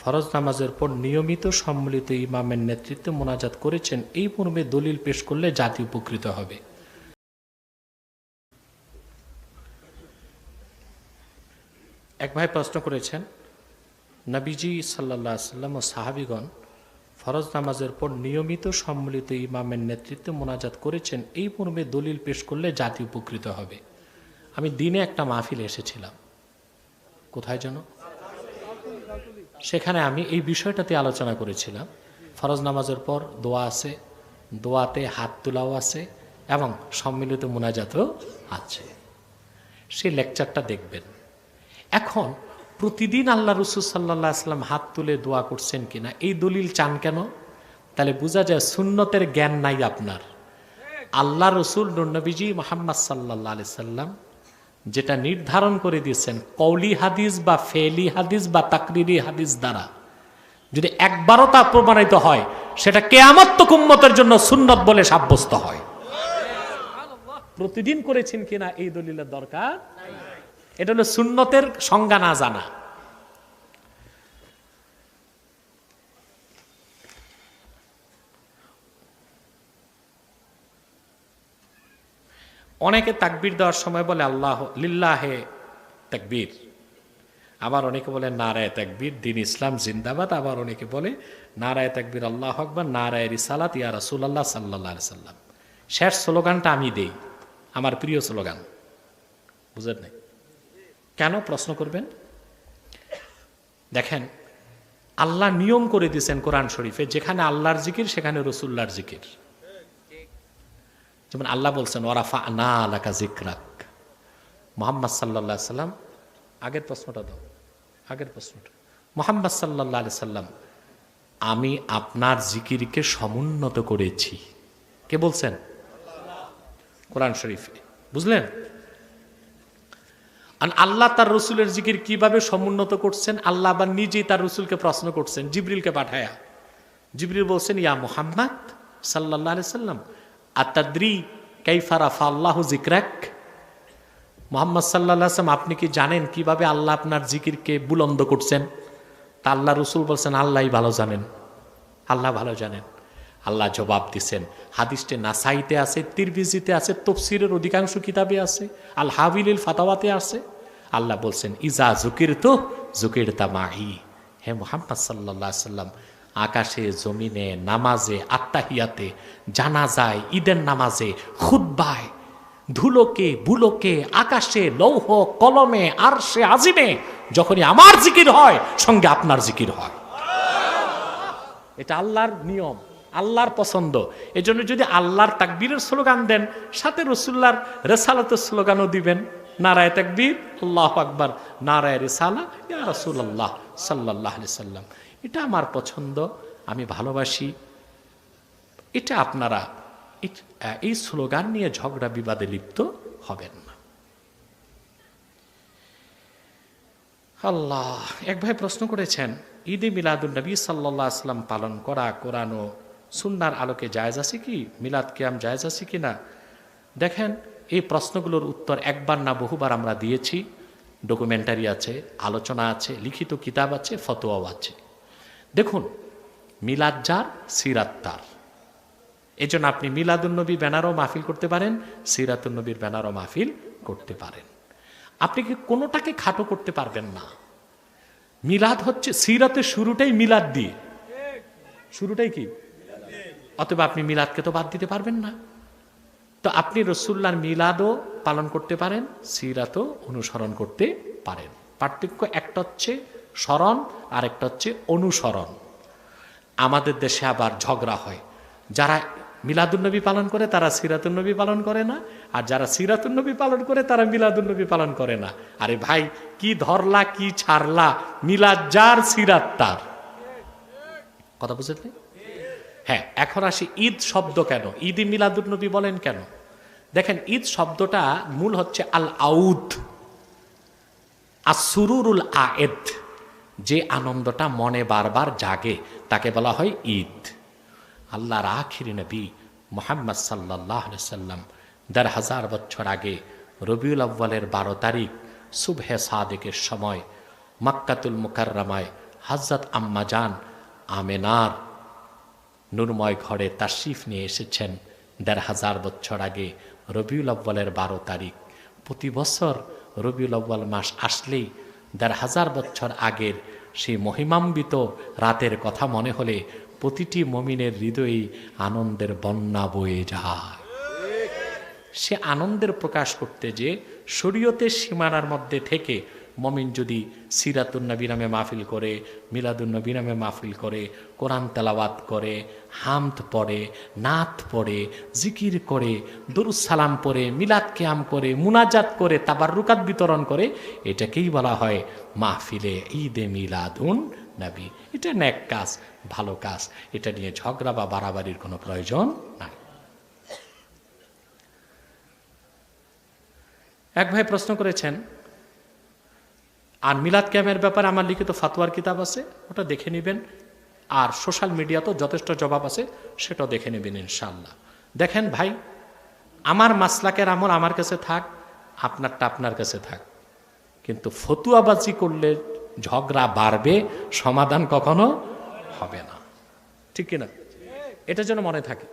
ফরজ নামাজের পর নিয়মিত সম্মিলিত ইমামের নেতৃত্বে মোনাজাত করেছেন, এই মর্মে দলিল পেশ করলে জাতি উপকৃত হবে। এক ভাই প্রশ্ন করেছেন, নবীজি সাল্লাল্লাহু আলাইহি সাল্লাম ও সাহাবীগণ ফরজ নামাজের পর নিয়মিত সম্মিলিত ইমামের নেতৃত্বে মোনাজাত করেছেন, এই মর্মে দলিল পেশ করলে জাতি উপকৃত হবে। আমি দিনে একটা মাহফিলে এসেছিলাম, কোথায় যেন, সেখানে আমি এই বিষয়টাতে আলোচনা করেছিলাম। ফরজ নামাজের পর দোয়া আছে, দোয়াতে হাত তোলাও আছে এবং সম্মিলিত মোনাজাতও আছে। সেই লেকচারটা দেখবেন। এখন প্রতিদিন আল্লাহ রাসূল সাল্লাল্লাহু আলাইহি ওয়াসাল্লাম হাত তুলে দোয়া করছেন কিনা এই দলিল চান কেন? তাহলে বোঝা যায় সুন্নতের জ্ঞান নাই আপনার। আল্লাহ রাসূল নবীজি মুহাম্মদ সাল্লাল্লাহু আলাইহি সাল্লাম যেটা নির্ধারণ করে দিয়েছেন কওলি হাদিস বা ফেলি হাদিস বা তাকরিরি হাদিস দ্বারা যদি একবারও তা প্রমাণিত হয়, সেটা কিয়ামত তক উম্মতের জন্য সুন্নত বলে সাব্যস্ত হয়। প্রতিদিন করেছেন কিনা এই দলিলের দরকার নাই। এটা হলো সুন্নতের সংজ্ঞা না জানা। অনেকে তাকবীর দেওয়ার সময় বলে আল্লাহ লিল্লাহে তাকবীর, আবার অনেকে বলে নারায়ে তাকবীর দ্বীন ইসলাম জিন্দাবাদ, আবার অনেকে বলে নারায়ে তাকবীর আল্লাহু আকবার নারায়ে রিসালাত ইয়া রাসূলুল্লাহ সাল্লাল্লাহু আলাইহি সাল্লাম। শেষ স্লোগানটা আমি দেই, আমার প্রিয় স্লোগান, বুঝেন নাই কেন? প্রশ্ন করবেন। দেখেন, আল্লাহ নিয়ম করে দিয়েছেন কোরআন শরীফে, যেখানে আল্লাহর জিকির সেখানে রাসূলুল্লাহর জিকির। যেমন আল্লাহ বলছেন ওয়ারাফা'না লাকা যিকরাক, মুহাম্মদ সাল্লাল্লাহু আলাইহি সাল্লাম, আগের প্রশ্নটা দাও, আগের প্রশ্নটা, মুহাম্মদ সাল্লাল্লাহু আলাইহি সাল্লাম আমি আপনার জিকিরকে সমুন্নত করেছি। কে বলছেন? কোরআন শরীফে, বুঝলেন? আল্লাহ তার রসুলের জিকির কিভাবে সমুন্নত করছেন? আল্লাহ আবার নিজেই তার রসুলকে প্রশ্ন করছেন জিবরিলকে পাঠায়া। জিবরিল বলছেন ইয়া মুহাম্মদ সাল্লাল্লাহু আলাইহি সাল্লাম আতাদ্রি কাইফা রাফা আল্লাহু যিকরাক, মুহাম্মদ সাল্লাল্লাহু আলাইহি সাল্লাম আপনি কি জানেন কিভাবে আল্লাহ আপনার জিকিরকে বুলন্দ করছেন? তা আল্লাহ রসুল বলছেন আল্লাহই ভালো জানেন, আল্লাহ ভালো জানেন। আল্লাহ জবাব দিচ্ছেন, হাদিসটি নাসাইতে আছে, তিরমিজিতে আছে, তাফসীরের অধিকাংশ কিতাবে আছে, আল হাবিলিল ফাতাওয়াতে আছে। আল্লাহ বলছেন ইজা যুকিরতু যুকিরতা মাই, হে মুহাম্মদ সাল্লাল্লাহু আলাইহি সাল্লাম আকাশে জমিনে নামাজে আত্তাহিয়াতে জানাজায় ঈদের নামাজে খুতবায় ধুলোকে বুলোকে আকাশে লৌহ কলমে আরশে আজিমে যখনই আমার জিকির হয় সঙ্গে আপনার জিকির হয়। এটা আল্লাহর নিয়ম, আল্লাহর পছন্দ। এজন্য যদি আল্লাহর তাকবীরের স্লোগান দেন সাথে রাসূলুল্লাহর রিসালাতের স্লোগানও দিবেন, নারায়ে তাকবীর আল্লাহু আকবার নারায়ে রিসালা ইয়া রাসূলুল্লাহ সাল্লাল্লাহু আলাইহি সাল্লাম। এটা আমার পছন্দ, আমি ভালোবাসি। এটা আপনারা এই স্লোগান নিয়ে ঝগড়া বিবাদে লিপ্ত হবেন না। আল্লাহ, এক ভাই প্রশ্ন করেছেন ঈদে মিলাদুন নবী সাল্লাল্লাহু আলাইহি সাল্লাম পালন করা কোরআন ও সুন্নাহর আলোকে জায়েজ আছে কি? মিলাদ কিয়াম জায়েজ আছে কি না? দেখেন, এই প্রশ্নগুলোর উত্তর একবার না বহুবার আমরা দিয়েছি। ডকুমেন্টারি আছে, আলোচনা আছে, লিখিত কিতাব আছে, ফতোয়াও আছে। দেখুন, মিলাদ যার সিরাত তার। এই জন্য আপনি মিলাদুন্নবী ব্যানারও মাহফিল করতে পারেন, সিরাতুন্নবীর ব্যানারও মাহফিল করতে পারেন। আপনি কি কোনোটাকে খাটো করতে পারবেন না। মিলাদ হচ্ছে সিরাতের শুরুটাই মিলাদ দিয়ে, শুরুটাই কি? অতএব আপনি মিলাদকে তো বাদ দিতে পারবেন না। তো আপনি রাসূলুল্লাহর মিলাদও পালন করতে পারেন, সিরাতও অনুসরণ করতে পারেন। পার্থক্য একটা হচ্ছে স্মরণ আর একটা হচ্ছে অনুসরণ। আমাদের দেশে আবার ঝগড়া হয়, যারা মিলাদুন্নবী পালন করে তারা সিরাতুন্নবী পালন করে না, আর যারা সিরাতুন্নবী পালন করে তারা মিলাদুন্নবী পালন করে না। আরে ভাই, কি ধরলা কি ছাড়লা, মিলাদ যার সিরাত তার। কথা বুঝলেন? হ্যাঁ, এখন আসি ঈদ শব্দ কেন, ঈদে মিলাদুন্নবী বলেন কেন? দেখেন, ঈদ শব্দটা মূল হচ্ছে আল আউদ, আসুরুরুল আয়েদ, যে আনন্দটা মনে বারবার জাগে তাকে বলা হয় ঈদ। আল্লাহর আখির নবী মুহাম্মদ সাল্লাল্লাহু আলাইহি সাল্লাম ১,৫০০ বছর আগে রবিউল আউয়ালের ১২ তারিখ সুবহে সাদেকের সময় মক্কাতুল মুকাররমায় হযরত আম্মা জান আমেনার নূরময় ঘরে তাশরিফ নিয়ে এসেছেন ১৫০০ বছর আগে রবিউল আউয়ালের ১২ তারিখ। প্রতি বছর রবিউল আউয়াল মাস আসলেই ১৫০০ বছর আগের সেই মহিমান্বিত রাতের কথা মনে হলে প্রতিটি মুমিনের হৃদয়ে আনন্দের বন্যা বয়ে যায়। সে আনন্দের প্রকাশ করতে যে শরীয়তের সীমানার মধ্যে থেকে মুমিন যদি সিরাতুন নবী নামে মাহফিল করে, মিলাদুন নবী নামে মাহফিল করে, কোরআন তেলাওয়াত করে, হামদ পড়ে, নাত পড়ে, জিকির করে, দরুদ সালাম পড়ে, মিলাদ কিয়াম করে, মুনাজাত করে, তাবাররুকাত বিতরণ করে, এটাকেই বলা হয় মাহফিলে ঈদে মিলাদুন নবী। এটা নেক কাজ, ভালো কাজ, এটা নিয়ে ঝগড়া বা বাড়াবাড়ির কোনো প্রয়োজন নাই। এক ভাই প্রশ্ন করেছেন, আর মিলাদ কিয়ামের ব্যাপারে আমার লিখিত ফাতোয়ার কিতাব আছে, ওটা দেখে নেবেন। আর সোশ্যাল মিডিয়াতেও যথেষ্ট জবাব আছে, সেটাও দেখে নেবেন ইনশাআল্লাহ। দেখেন ভাই, আমার মাসলাকের আমল আমার কাছে থাক, আপনারটা আপনার কাছে থাক, কিন্তু ফতুয়াবাজি করলে ঝগড়া বাড়বে, সমাধান কখনো হবে না। ঠিক কিনা? এটা যেন মনে থাকে।